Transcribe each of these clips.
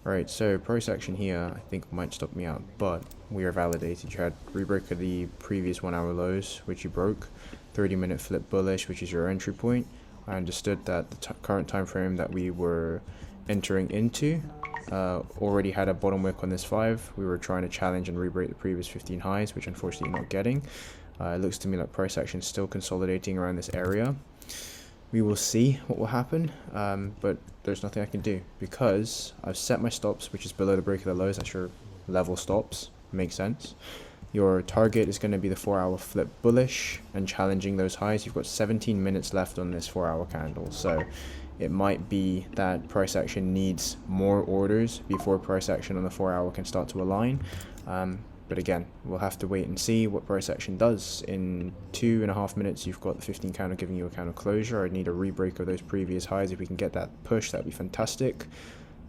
Right, so price action here I think might stop me out, but we are validated. You had rebreak of the previous 1 hour lows, which you broke, 30-minute flip bullish, which is your entry point. I understood that the current time frame that we were entering into already had a bottom wick on this 5. We were trying to challenge and rebreak the previous 15 highs, which unfortunately not getting. It looks to me like price action is still consolidating around this area. We will see what will happen, but there's nothing I can do because I've set my stops, which is below the break of the lows. That's your level stops. Makes sense. Your target is going to be the 4 hour flip bullish and challenging those highs. You've got 17 minutes left on this 4 hour candle, so it might be that price action needs more orders before price action on the 4 hour can start to align. But again, we'll have to wait and see what price action does. In 2.5 minutes, you've got the 15 counter giving you a counter closure. I'd need a rebreak of those previous highs. If we can get that push, that'd be fantastic.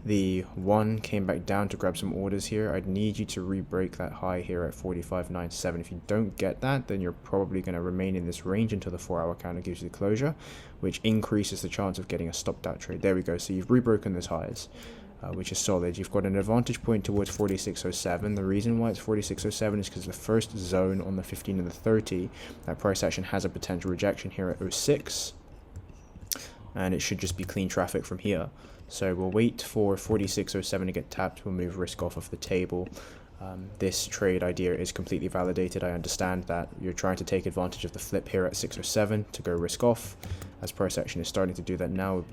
The 1 came back down to grab some orders here. I'd need you to rebreak that high here at 45.97. If you don't get that, then you're probably going to remain in this range until the 4 hour counter gives you the closure, which increases the chance of getting a stopped out trade. There we go. So you've rebroken those highs. Which is solid. You've got an advantage point towards 46.07. The reason why it's 46.07 is because the first zone on the 15 and the 30, that price action has a potential rejection here at 06, and it should just be clean traffic from here. So we'll wait for 46.07 to get tapped. We'll move risk off of the table. This trade idea is completely validated. I understand that you're trying to take advantage of the flip here at 607 to go risk off. As price action is starting to do that now,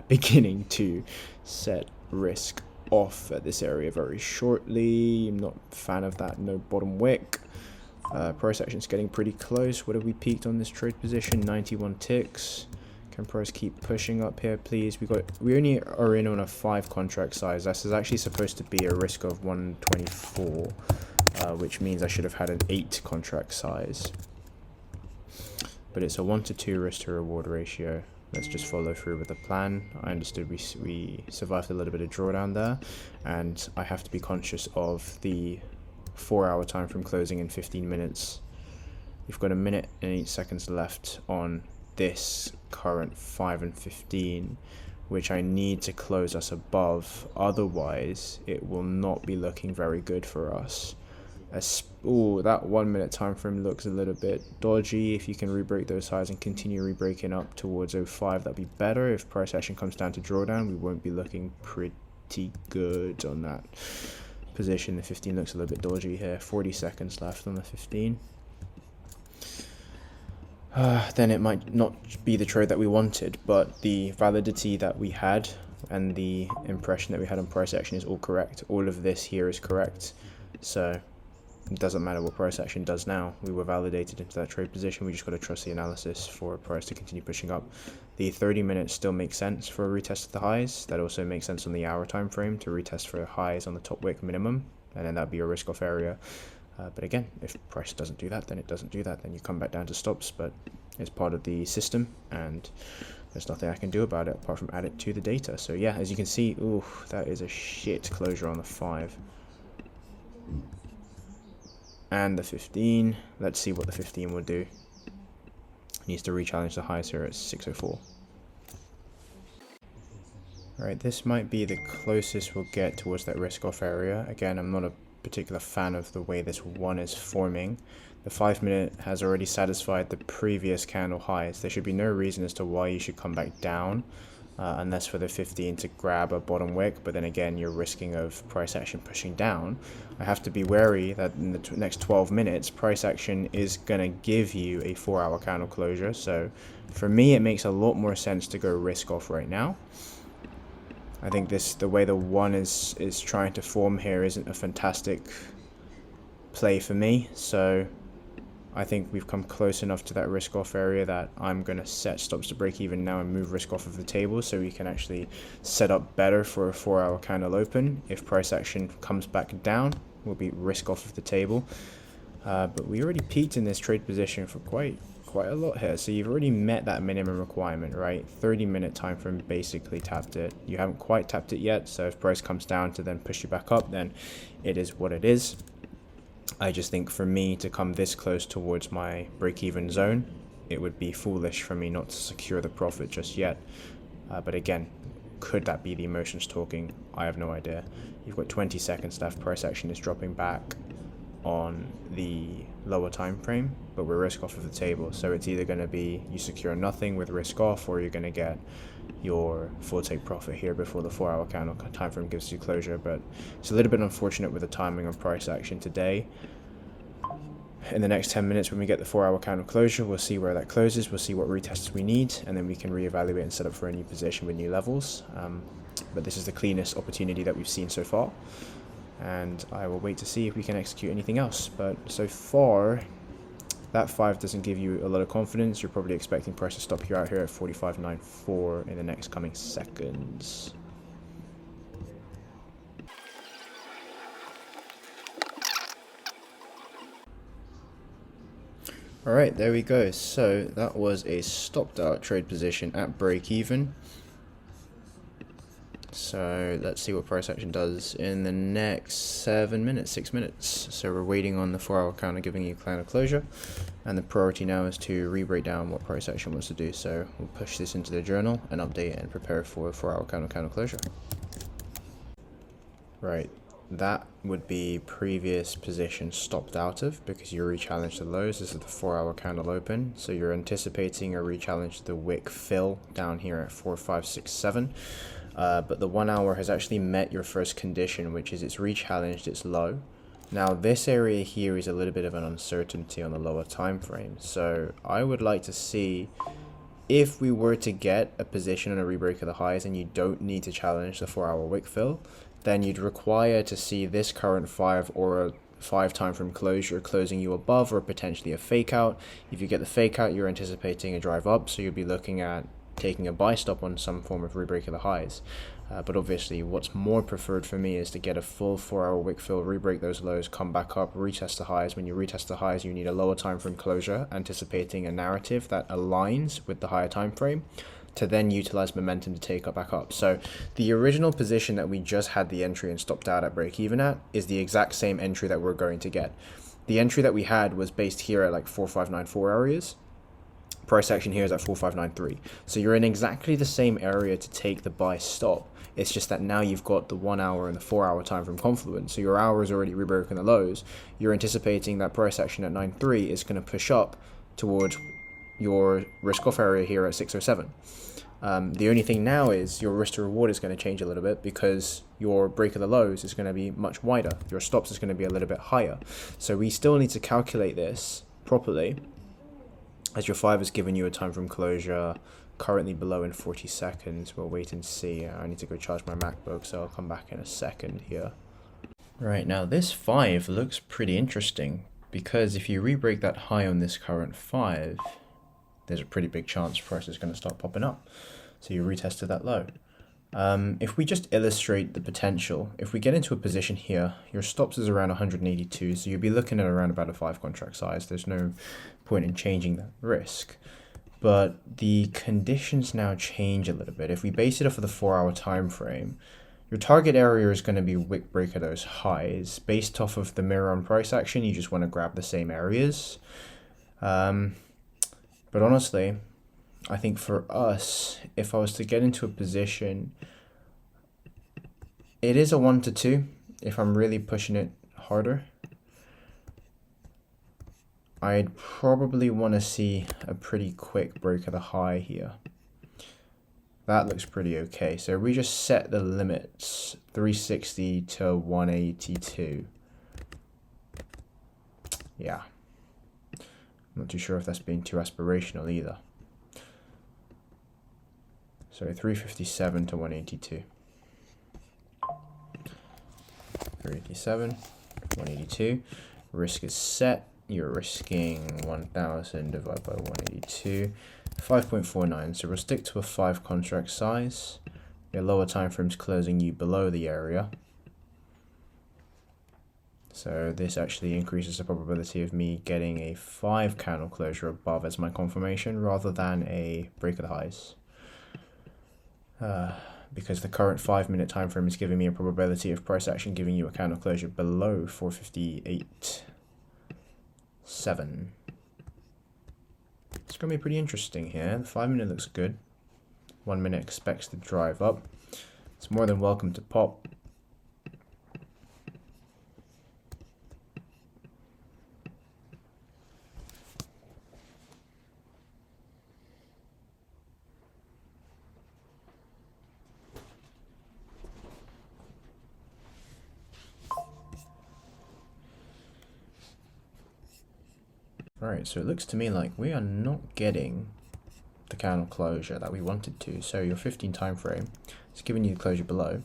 beginning to set risk off at this area very shortly. I'm not a fan of that. No bottom wick. Price action is getting pretty close. What have we peaked on this trade position? 91 ticks. Can price keep pushing up here, please? We only are in on a 5 contract size. This is actually supposed to be a risk of 124, which means I should have had an 8 contract size. But it's a 1 to 2 risk to reward ratio. Let's just follow through with the plan. I understood we survived a little bit of drawdown there, and I have to be conscious of the 4 hour time from closing in 15 minutes. You've got 1 minute and 8 seconds left on this current 5 and 15, which I need to close us above, otherwise it will not be looking very good for us. Oh, that 1 minute time frame looks a little bit dodgy. If you can rebreak those highs and continue rebreaking up towards 05, that'd be better. If price action comes down to drawdown, we won't be looking pretty good on that position. The 15 looks a little bit dodgy here. 40 seconds left on the 15. Then it might not be the trade that we wanted, but the validity that we had and the impression that we had on price action is all correct. All of this here is correct, so it doesn't matter what price action does now. We were validated into that trade position. We just got to trust the analysis for price to continue pushing up. The 30 minutes still makes sense for a retest of the highs. That also makes sense on the hour time frame to retest for highs on the top wick minimum, and then that'd be a risk off area. But again, if price doesn't do that, then it doesn't do that. Then you come back down to stops, but it's part of the system, and there's nothing I can do about it apart from add it to the data. So yeah, as you can see, ooh, that is a shit closure on the 5. And the 15, let's see what the 15 will do. Needs to re-challenge the highs here at 604. Alright, this might be the closest we'll get towards that risk off area. Again, I'm not a particular fan of the way this 1 is forming. The 5 minute has already satisfied the previous candle highs. There should be no reason as to why you should come back down, unless for the 15 to grab a bottom wick, but then again you're risking of price action pushing down. I have to be wary that in the next 12 minutes price action is going to give you a 4 hour candle closure. So for me it makes a lot more sense to go risk off right now. I think the way the 1 is trying to form here isn't a fantastic play for me, so I think we've come close enough to that risk off area that I'm going to set stops to break even now and move risk off of the table so we can actually set up better for a 4 hour candle open. If price action comes back down, we'll be risk off of the table. But we already peaked in this trade position for quite a lot here, so you've already met that minimum requirement, right? 30-minute time frame basically tapped it. You haven't quite tapped it yet, so if price comes down to then push you back up, then it is what it is. I just think for me to come this close towards my break-even zone, it would be foolish for me not to secure the profit just yet. But again, could that be the emotions talking? I have no idea. You've got 20 seconds left. Price action is dropping back on the lower time frame, but we're risk off of the table. So it's either going to be you secure nothing with risk off, or you're going to get your full take profit here before the 4-hour candle time frame gives you closure. But it's a little bit unfortunate with the timing of price action today. In the next 10 minutes when we get the 4-hour candle closure, we'll see where that closes, we'll see what retests we need, and then we can reevaluate and set up for a new position with new levels. But this is the cleanest opportunity that we've seen so far, and I will wait to see if we can execute anything else. But so far, that 5 doesn't give you a lot of confidence. You're probably expecting price to stop you out here at 45.94 in the next coming seconds. Alright, there we go. So that was a stopped out trade position at break even. So let's see what price action does in the next 6 minutes. So we're waiting on the 4-hour counter giving you candle closure, and the priority now is to re-break down what price action wants to do. So we'll push this into the journal and update and prepare for a 4-hour candle closure. Right, that would be previous position stopped out of because you re-challenged the lows. This is the 4-hour candle open, so you're anticipating a re-challenge to the wick fill down here at 4567. But the 1 hour has actually met your first condition, which is it's re-challenged its low. Now this area here is a little bit of an uncertainty on the lower time frame, so I would like to see if we were to get a position on a rebreak of the highs and you don't need to challenge the 4-hour wick fill, then you'd require to see this current 5 or a 5 time frame closure closing you above, or potentially a fake out. If you get the fake out, you're anticipating a drive up, so you'll be looking at taking a buy stop on some form of rebreak of the highs. But obviously what's more preferred for me is to get a full 4-hour wick fill, rebreak those lows, come back up, retest the highs. When you retest the highs, you need a lower time frame closure, anticipating a narrative that aligns with the higher time frame, to then utilize momentum to take up back up. So the original position that we just had the entry and stopped out at break even at is the exact same entry that we're going to get. The entry that we had was based here at like 4594 areas. Price action here is at 4593. So you're in exactly the same area to take the buy stop. It's just that now you've got the 1 hour and the 4-hour time from confluence. So your hour is already rebroken the lows. You're anticipating that price action at 93 is going to push up towards your risk off area here at 607. The only thing now is your risk to reward is going to change a little bit because your break of the lows is going to be much wider. Your stops is going to be a little bit higher. So we still need to calculate this properly, as your 5 has given you a time from closure currently below in 40 seconds. We'll wait and see. I need to go charge my MacBook, so I'll come back in a second here. Right, now this 5 looks pretty interesting because if you re-break that high on this current 5, there's a pretty big chance price is going to start popping up. So you retested that low. If we just illustrate the potential, if we get into a position here, your stops is around 182, so you'll be looking at around about a 5 contract size. There's no point in changing that risk. But the conditions now change a little bit. If we base it off of the 4-hour time frame, your target area is going to be wick break of those highs. Based off of the mirror on price action, you just want to grab the same areas. But honestly, I think for us, if I was to get into a position, it is a 1 to 2 if I'm really pushing it harder. I'd probably want to see a pretty quick break of the high here. That looks pretty okay. So we just set the limits 360 to 182. Yeah. I'm not too sure if that's being too aspirational either. So 357 to 182. 387, 182. Risk is set. You're risking 1000 divided by 182. 5.49. So we'll stick to a 5 contract size. Your lower time frame's closing you below the area. So this actually increases the probability of me getting a 5 candle closure above as my confirmation rather than a break of the highs. Because the current 5-minute time frame is giving me a probability of price action giving you a candle closure below 458.7. It's going to be pretty interesting here. The 5-minute looks good. 1 minute expects to drive up. It's more than welcome to pop. Alright, so it looks to me like we are not getting the candle closure that we wanted to. So your 15 time frame is giving you the closure below,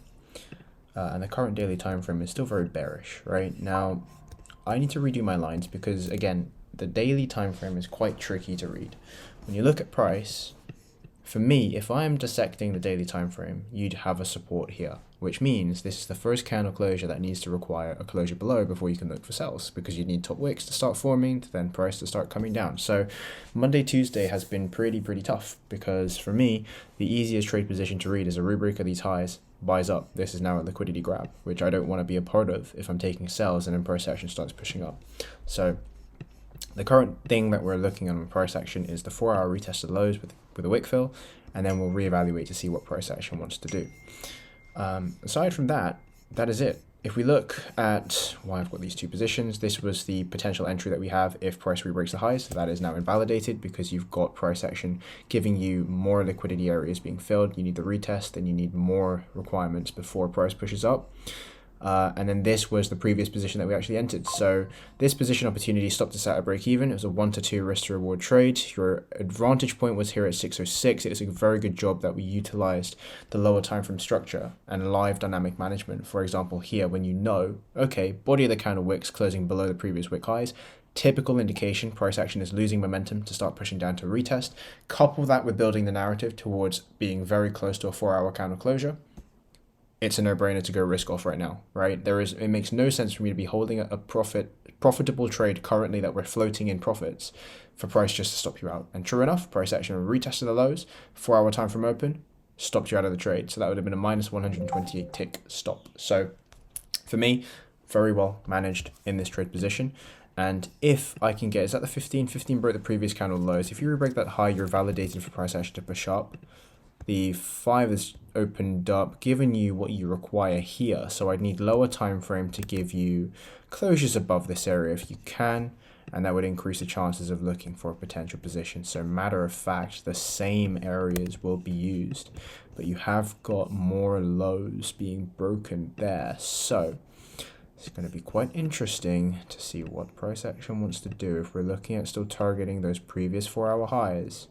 and the current daily time frame is still very bearish. Right now, I need to redo my lines because again, the daily time frame is quite tricky to read. When you look at price, for me, if I am dissecting the daily time frame, you'd have a support here, which means this is the first candle closure that needs to require a closure below before you can look for sells, because you need top wicks to start forming, to then price to start coming down. So Monday, Tuesday has been pretty tough, because for me, the easiest trade position to read is a rebreak of these highs, buys up. This is now a liquidity grab, which I don't want to be a part of if I'm taking sells and then price action starts pushing up. So the current thing that we're looking at on price action is the 4-hour retest of the lows with a wick fill, and then we'll reevaluate to see what price action wants to do. Aside from that, that is it. If we look at why I've got these two positions, this was the potential entry that we have if price rebreaks the highs. So that is now invalidated because you've got price action giving you more liquidity areas being filled. You need the retest, and you need more requirements before price pushes up. And then this was the previous position that we actually entered. So this position opportunity stopped us at a break even. It was a 1 to 2 risk to reward trade. Your advantage point was here at 606. It was a very good job that we utilized the lower time frame structure and live dynamic management. For example, here when you know, okay, body of the candle wicks closing below the previous wick highs, typical indication price action is losing momentum to start pushing down to retest. Couple that with building the narrative towards being very close to a 4-hour candle closure. It's a no-brainer to go risk off right now, right? It makes no sense for me to be holding a profitable trade currently that we're floating in profits for price just to stop you out. And true enough, price action retested the lows, 4-hour time from open, stopped you out of the trade. So that would have been a minus 128 tick stop. So for me, very well managed in this trade position. And if I can get, is that the 15 broke the previous candle lows. If you re-break that high, you're validating for price action to push up. The 5 is opened up, giving you what you require here. So I'd need lower time frame to give you closures above this area if you can, and that would increase the chances of looking for a potential position. So matter of fact, the same areas will be used, but you have got more lows being broken there. So it's going to be quite interesting to see what price action wants to do. If we're looking at still targeting those previous 4-hour highs,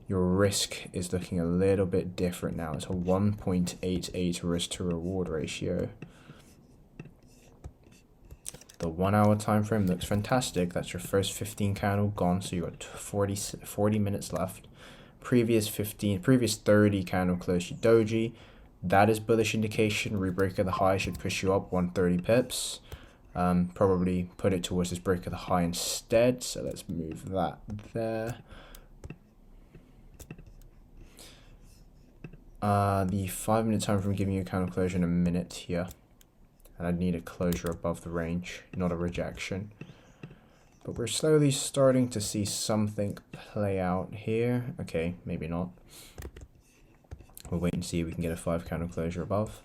your risk is looking a little bit different now. It's a 1.88 risk to reward ratio. The 1-hour time frame looks fantastic. That's your first 15 candle gone, so you got 40 minutes left. Previous 30 candle close your doji. That is bullish indication. Rebreak of the high should push you up 130 pips. Probably put it towards this break of the high instead. So let's move that there. The 5-minute time frame giving you a candle closure in a minute here. And I'd need a closure above the range, not a rejection. But we're slowly starting to see something play out here. Okay, maybe not. We'll wait and see if we can get a 5 candle closure above.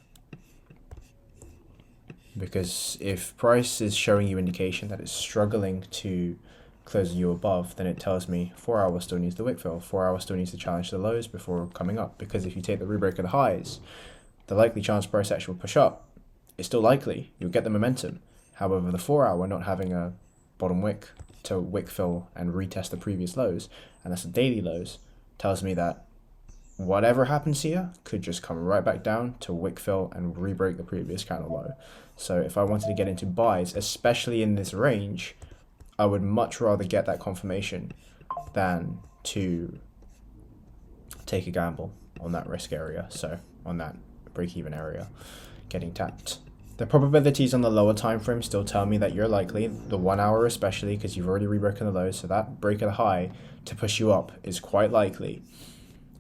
Because if price is showing you indication that it's struggling to close you above, then it tells me 4 hours still needs the wick fill. 4 hours still needs to challenge the lows before coming up. Because if you take the rebreak of the highs, the likely chance price action will push up. It's still likely. You'll get the momentum. However, the 4 hour not having a bottom wick to wick fill and retest the previous lows, and that's the daily lows, tells me that whatever happens here could just come right back down to wick fill and rebreak the previous candle low. So if I wanted to get into buys, especially in this range, I would much rather get that confirmation than to take a gamble on that risk area. So on that break-even area getting tapped. The probabilities on the lower time frame still tell me that you're likely, the 1 hour especially, because you've already rebroken the lows, so that break of the high to push you up is quite likely.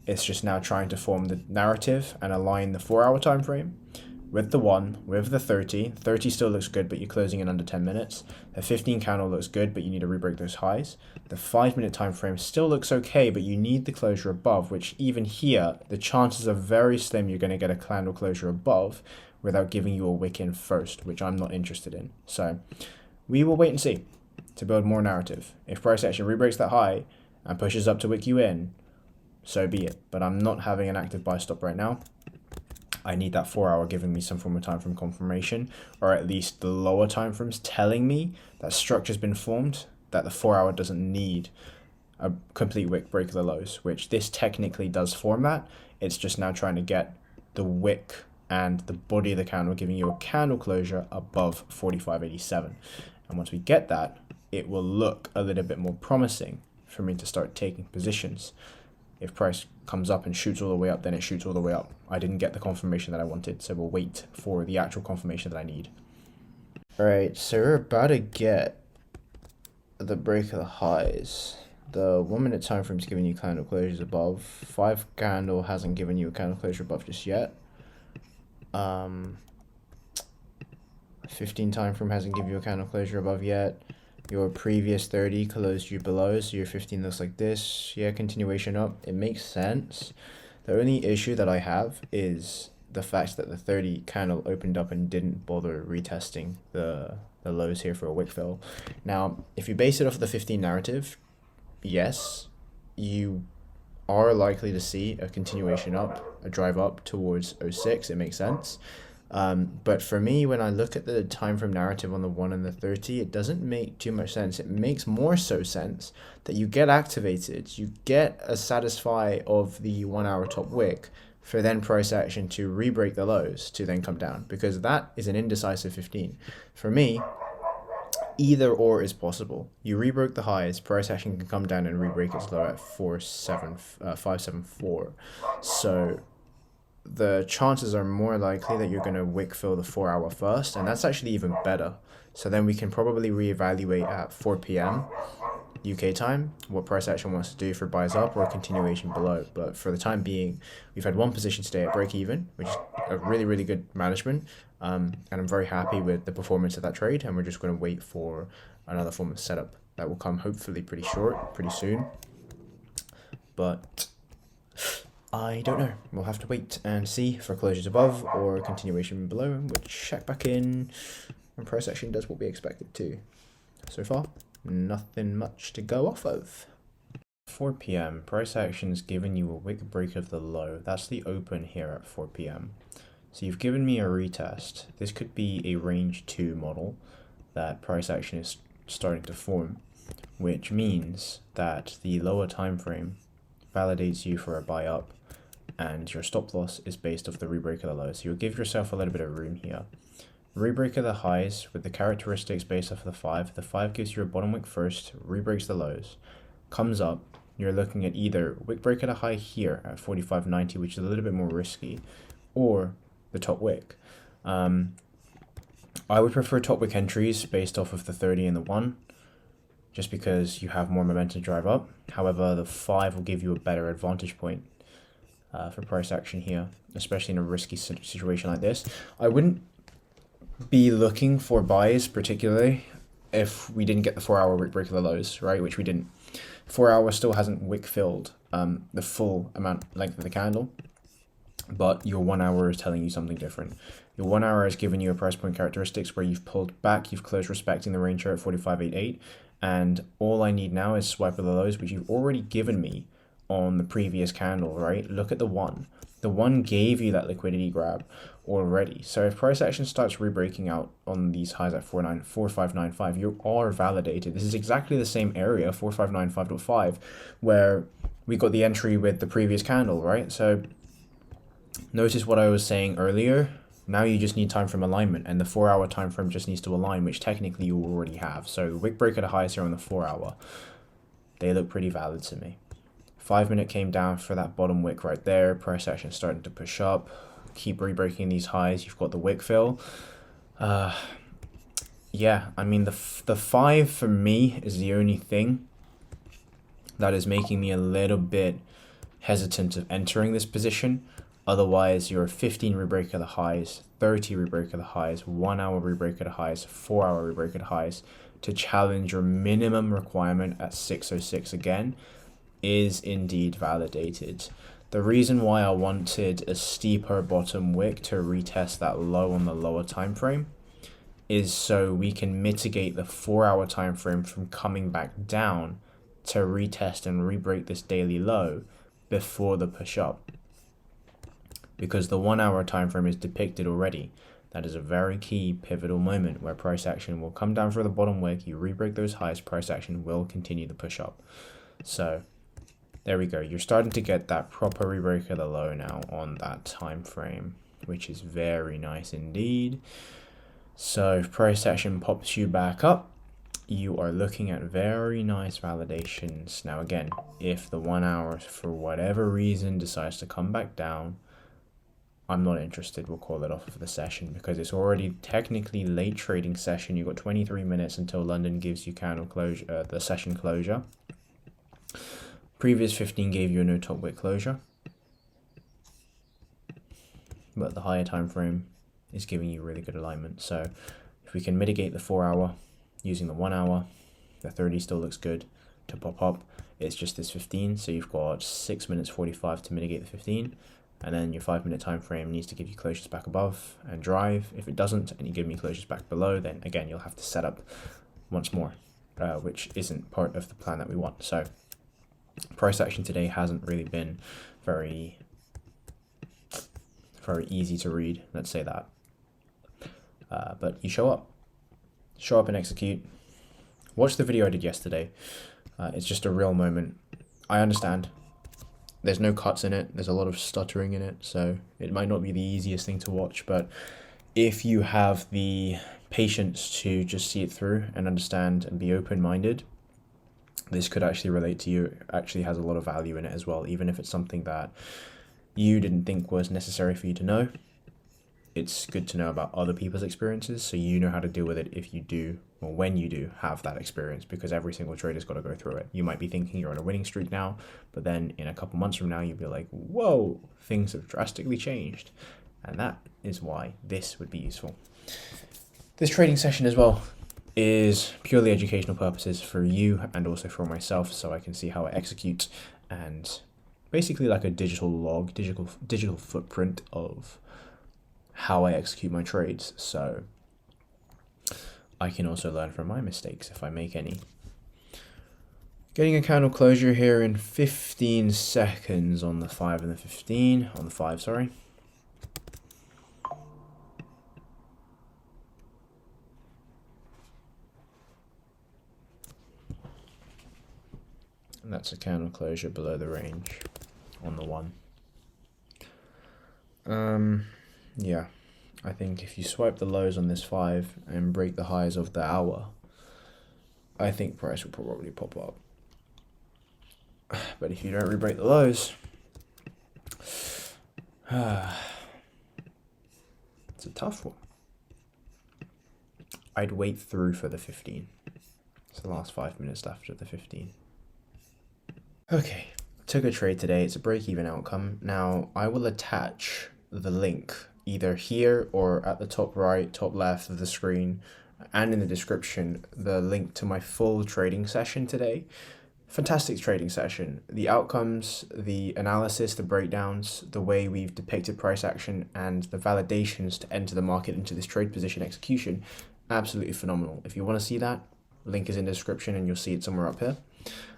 It's just now trying to form the narrative and align the 4 hour time frame with the 1, with the 30. 30 still looks good, but you're closing in under 10 minutes. The 15 candle looks good, but you need to rebreak those highs. The 5-minute time frame still looks okay, but you need the closure above, which even here, the chances are very slim you're going to get a candle closure above without giving you a wick in first, which I'm not interested in. So we will wait and see to build more narrative. If price action rebreaks that high and pushes up to wick you in, so be it. But I'm not having an active buy stop right now. I need that 4 hour giving me some form of time frame confirmation, or at least the lower time frames telling me that structure's been formed, that the 4 hour doesn't need a complete wick break of the lows, which this technically does form that. It's just now trying to get the wick and the body of the candle giving you a candle closure above 45.87. And once we get that, it will look a little bit more promising for me to start taking positions. If price comes up and shoots all the way up, then it shoots all the way up. I didn't get the confirmation that I wanted, so we'll wait for the actual confirmation that I need. Alright, so we're about to get the break of the highs. The 1 minute time frame is giving you candle closures above. 5 candle hasn't given you a candle closure above just yet. 15 time frame hasn't given you a candle closure above yet. Your previous 30 closed you below, so your 15 looks like this. Yeah, continuation up. It makes sense. The only issue that I have is the fact that the 30 candle opened up and didn't bother retesting the lows here for a wick fill. Now, if you base it off the 15 narrative, yes, you are likely to see a continuation up, a drive up towards 06. It makes sense. But for me, when I look at the time frame narrative on the 1 and the 30, it doesn't make too much sense. It makes more so sense that you get activated, you get a satisfy of the 1 hour top wick for then price action to re-break the lows to then come down, because that is an indecisive 15. For me, either or is possible. You rebroke the highs, price action can come down and re-break its low at 574. So the chances are more likely that you're going to wick fill the 4 hour first, and that's actually even better. So then we can probably reevaluate at 4 p.m. UK time what price action wants to do for buys up or a continuation below. But for the time being, we've had one position today at break even, which is a really, really good management. And I'm very happy with the performance of that trade, and we're just going to wait for another form of setup that will come hopefully pretty soon. But I don't know. We'll have to wait and see for closures above or continuation below, and we'll check back in when price action does what we expect it to. So far, nothing much to go off of. 4 p.m. price action's given you a wick break of the low. That's the open here at 4 p.m. So you've given me a retest. This could be a range 2 model that price action is starting to form, which means that the lower time frame validates you for a buy up, and your stop loss is based off the rebreak of the low. So you'll give yourself a little bit of room here. Rebreak of the highs with the characteristics based off of the 5. The 5 gives you a bottom wick first, rebreaks the lows, comes up. You're looking at either wick break at a high here at 45.90, which is a little bit more risky, or the top wick. I would prefer top wick entries based off of the 30 and the 1, just because you have more momentum to drive up. However, the 5 will give you a better advantage point for price action here, especially in a risky situation like this. I wouldn't be looking for buys particularly if we didn't get the 4 hour wick break of the lows, right? Which we didn't. 4 hour still hasn't wick filled the full length of the candle, but your 1 hour is telling you something different. Your 1 hour has given you a price point characteristics where you've pulled back, you've closed respecting the range here at 45.88, and all I need now is swipe of the lows, which you've already given me on the previous candle, right? Look at the 1. The 1 gave you that liquidity grab already. So if price action starts rebreaking out on these highs at 4595, you are validated. This is exactly the same area, 4595.5, where we got the entry with the previous candle, right? So notice what I was saying earlier. Now you just need time frame alignment, and the 4 hour time frame just needs to align, which technically you already have. So wick break at a highs here on the 4 hour. They look pretty valid to me. 5 minute came down for that bottom wick right there. Price action starting to push up. Keep rebreaking these highs. You've got the wick fill. Yeah, I mean the 5 for me is the only thing that is making me a little bit hesitant of entering this position. Otherwise, your 15 rebreak of the highs, 30 rebreak of the highs, 1 hour rebreak of the highs, 4 hour rebreak of the highs to challenge your minimum requirement at 606 again is indeed validated. The reason why I wanted a steeper bottom wick to retest that low on the lower time frame is so we can mitigate the 4 hour time frame from coming back down to retest and rebreak this daily low before the push up. Because the 1 hour time frame is depicted already. That is a very key pivotal moment where price action will come down for the bottom wick, you rebreak those highs, price action will continue the push up. So there we go. You're starting to get that proper rebreak of the low now on that time frame, which is very nice indeed. So if price action pops you back up, you are looking at very nice validations. Now again, if the 1 hour for whatever reason decides to come back down, I'm not interested. We'll call it off of the session because it's already technically late trading session. You've got 23 minutes until London gives you candle closure, the session closure. Previous 15 gave you a no top wick closure, but the higher time frame is giving you really good alignment. So if we can mitigate the 4 hour using the 1 hour, the 30 still looks good to pop up. It's just this 15, so you've got 6 minutes 45 to mitigate the 15, and then your 5 minute time frame needs to give you closures back above and drive. If it doesn't and you give me closures back below, then again you'll have to set up once more, which isn't part of the plan that we want. So price action today hasn't really been very easy to read, let's say that. But you show up and execute. Watch the video I did yesterday. It's just a real moment. I understand there's no cuts in it, there's a lot of stuttering in it, so it might not be the easiest thing to watch, but if you have the patience to just see it through and understand and be open-minded, this could actually relate to you. It actually has a lot of value in it as well, even if it's something that you didn't think was necessary for you to know. It's good to know about other people's experiences so you know how to deal with it if you do, or when you do have that experience, because every single trader's got to go through it. You might be thinking you're on a winning streak now, but then in a couple months from now, you'll be like, whoa, things have drastically changed. And that is why this would be useful. This trading session as well is purely educational purposes for you and also for myself, so I can see how I execute, and basically like a digital log, digital footprint of how I execute my trades, so I can also learn from my mistakes if I make any. Getting a candle closure here in 15 seconds on the 5 and the 15, on the 5, sorry. And that's a candle closure below the range on the 1. Yeah, I think if you swipe the lows on this 5 and break the highs of the hour, I think price will probably pop up. But if you don't re-break the lows, it's a tough one. I'd wait through for the 15. It's the last 5 minutes left of the 15. Okay, took a trade today. It's a break-even outcome. Now, I will attach the link either here or at the top right, top left of the screen, and in the description, the link to my full trading session today. Fantastic trading session. The outcomes, the analysis, the breakdowns, the way we've depicted price action, and the validations to enter the market into this trade position execution, absolutely phenomenal. If you want to see that, link is in the description and you'll see it somewhere up here.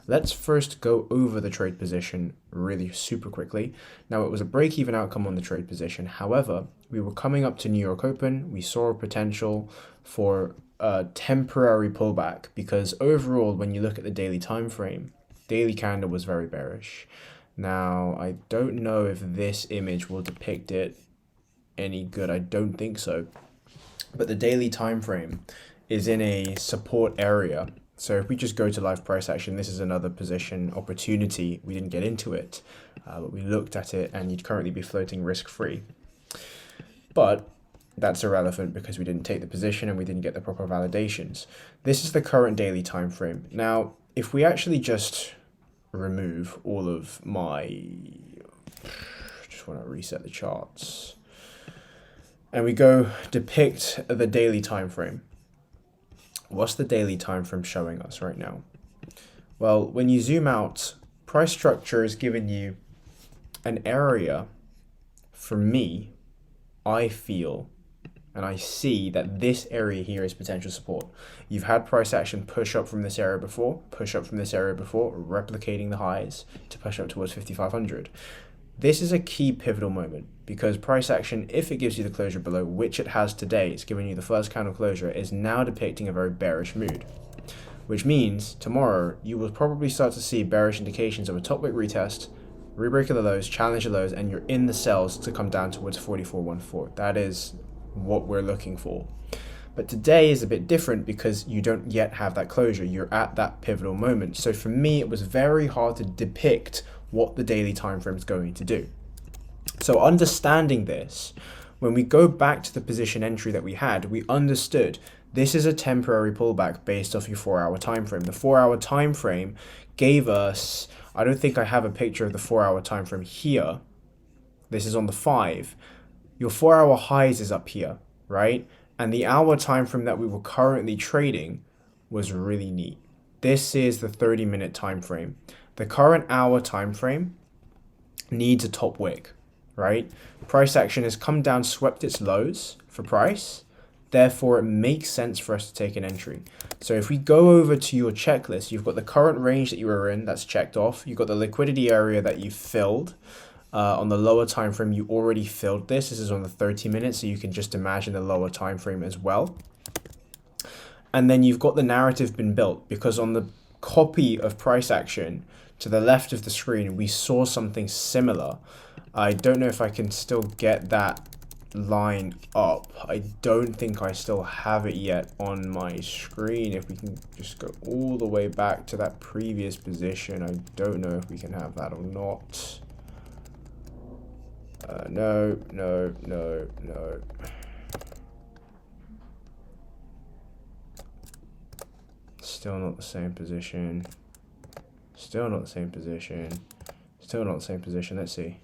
Let's first go over the trade position really super quickly. Now, it was a break-even outcome on the trade position. However, we were coming up to New York Open. We saw a potential for a temporary pullback because overall, when you look at the daily time frame, daily candle was very bearish. Now, I don't know if this image will depict it any good. I don't think so. But the daily time frame is in a support area. So if we just go to live price action, this is another position opportunity. We didn't get into it, but we looked at it and you'd currently be floating risk-free. But that's irrelevant because we didn't take the position and we didn't get the proper validations. This is the current daily time frame. Now, if we actually just remove all of my, just want to reset the charts. and we go depict the daily time frame. What's the daily time frame showing us right now? Well, when you zoom out, price structure is giving you an area. For me, I feel and I see that this area here is potential support. You've had price action push up from this area before, push up from this area before, replicating the highs to push up towards 5,500. This is a key pivotal moment because price action, if it gives you the closure below, which it has today, it's giving you the first candle closure, is now depicting a very bearish mood. Which means tomorrow you will probably start to see bearish indications of a top wick retest, rebreak of the lows, challenge the lows, and you're in the cells to come down towards 44.14. That is what we're looking for. But today is a bit different because you don't yet have that closure. You're at that pivotal moment. So for me, it was very hard to depict what the daily time frame is going to do. So understanding this, when we go back to the position entry that we had, we understood this is a temporary pullback based off your 4-hour time frame. The 4-hour time frame gave us, I don't think I have a picture of the 4-hour time frame here. This is on the 5. Your 4-hour highs is up here, right? And the hour time frame that we were currently trading was really neat. This is the 30-minute time frame. The current hour time frame needs a top wick, right? Price action has come down, swept its lows for price. Therefore, it makes sense for us to take an entry. So if we go over to your checklist, you've got the current range that you were in, that's checked off. You've got the liquidity area that you filled. On the lower time frame, you already filled this. This is on the 30 minutes, so you can just imagine the lower time frame as well. And then you've got the narrative been built because on the copy of price action to the left of the screen, we saw something similar. I don't know if I can still get that line up. I don't think I still have it yet on my screen. If we can just go all the way back to that previous position, I don't know if we can have that or not. No. Still not the same position. Still not the same position. Still not the same position. Let's see.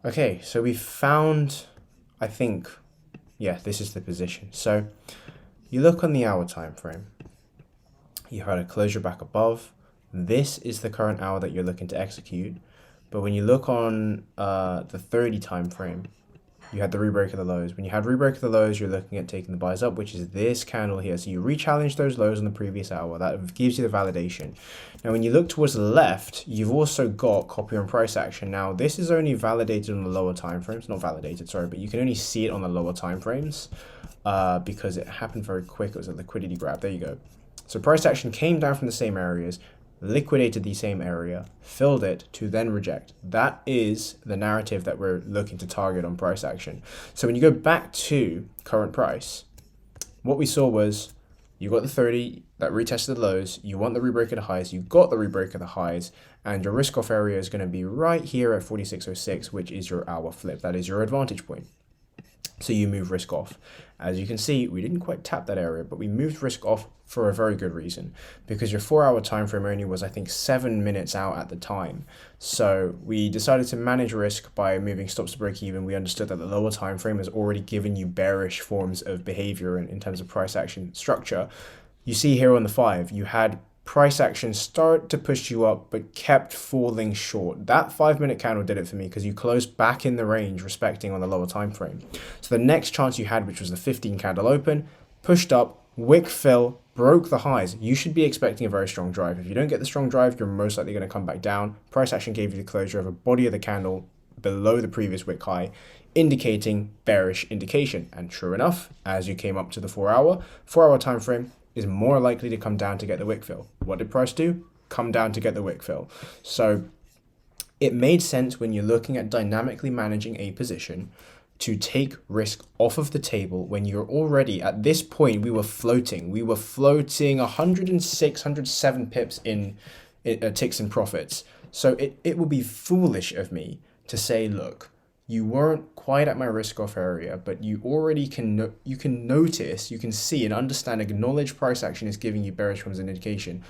Okay, so we found, I think, yeah, this is the position. So you look on the hour time frame. You had a closure back above. This is the current hour that you're looking to execute. But when you look on the 30 time frame, you had the rebreak of the lows. When you had rebreak of the lows, you're looking at taking the buys up, which is this candle here. So you re-challenge those lows in the previous hour. That gives you the validation. Now, when you look towards the left, you've also got copy on price action. Now, this is only validated on the lower time frames. Not validated, sorry, but you can only see it on the lower time frames because it happened very quick. It was a liquidity grab. There you go. So price action came down from the same areas, liquidated the same area, filled it to then reject. That is the narrative that we're looking to target on price action. So when you go back to current price, what we saw was you got the 30 that retested the lows, you want the rebreak of the highs, you got the rebreak of the highs, and your risk off area is going to be right here at 46.06, which is your hour flip. That is your advantage point. So you move risk off. As you can see, we didn't quite tap that area, but we moved risk off for a very good reason, because your 4-hour time frame only was, I think, 7 minutes out at the time. So we decided to manage risk by moving stops to break even. We understood that the lower time frame has already given you bearish forms of behavior in terms of price action structure. You see here on the 5, you had price action started to push you up but kept falling short. That 5-minute candle did it for me because you closed back in the range respecting on the lower time frame. So the next chance you had, which was the 15 candle open, pushed up, wick fill, broke the highs. You should be expecting a very strong drive. If you don't get the strong drive, you're most likely going to come back down. Price action gave you the closure of a body of the candle below the previous wick high, indicating bearish indication. And true enough, as you came up to the 4-hour time frame is more likely to come down to get the wick fill. What did price do? Come down to get the wick fill. So it made sense when you're looking at dynamically managing a position to take risk off of the table when you're already, at this point, we were floating 106, 107 pips in ticks and profits. So it would be foolish of me to say, look, you weren't quite at my risk off area, but you already can notice, you can see and understand, acknowledge price action is giving you bearish as an indication.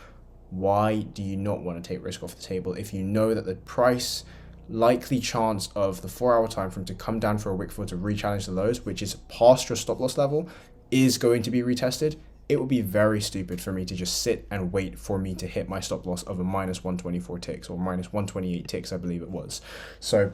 Why do you not want to take risk off the table if you know that the price likely chance of the 4-hour time frame to come down for a wick fill to re-challenge the lows, which is past your stop loss level, is going to be retested? It would be very stupid for me to just sit and wait for me to hit my stop loss of a minus 124 ticks or minus 128 ticks, I believe it was. So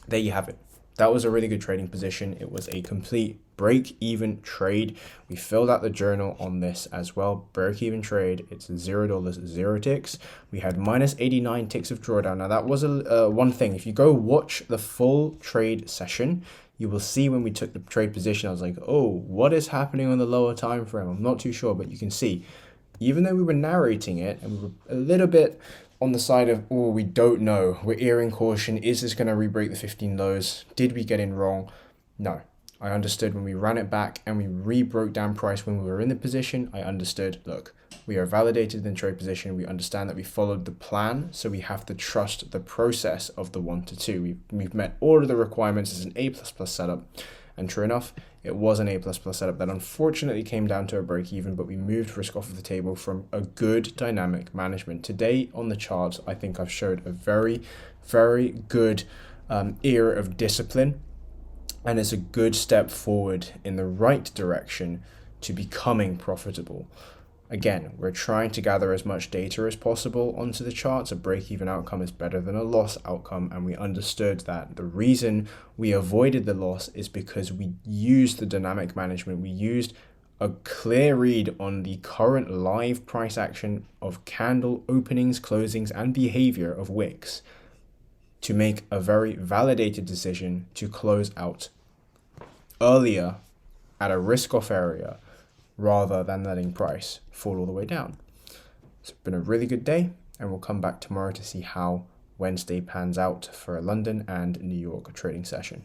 there you have it. That was a really good trading position. It was a complete break-even trade. We filled out the journal on this as well. Break-even trade. It's $0, 0 ticks. We had minus 89 ticks of drawdown. Now that was one thing. If you go watch the full trade session, you will see when we took the trade position, I was like, oh, what is happening on the lower time frame? I'm not too sure, but you can see, even though we were narrating it and we were a little bit on the side of, oh, we don't know, we're erring caution, is this going to re-break the 15 lows? Did we get in wrong? No. I understood when we ran it back and we re-broke down price when we were in the position. I understood, look, we are validated in trade position. We understand that we followed the plan, so we have to trust the process of the 1 to 2. We've met all of the requirements as an A++ setup, and true enough, it was an A++ setup that unfortunately came down to a break even, but we moved risk off of the table from a good dynamic management. Today on the charts, I think I've showed a very, very good era of discipline, and it's a good step forward in the right direction to becoming profitable. Again, we're trying to gather as much data as possible onto the charts. A break-even outcome is better than a loss outcome, and we understood that the reason we avoided the loss is because we used the dynamic management. We used a clear read on the current live price action of candle openings, closings, and behavior of wicks to make a very validated decision to close out earlier at a risk-off area rather than letting price fall all the way down. It's been a really good day, and we'll come back tomorrow to see how Wednesday pans out for a London and New York trading session.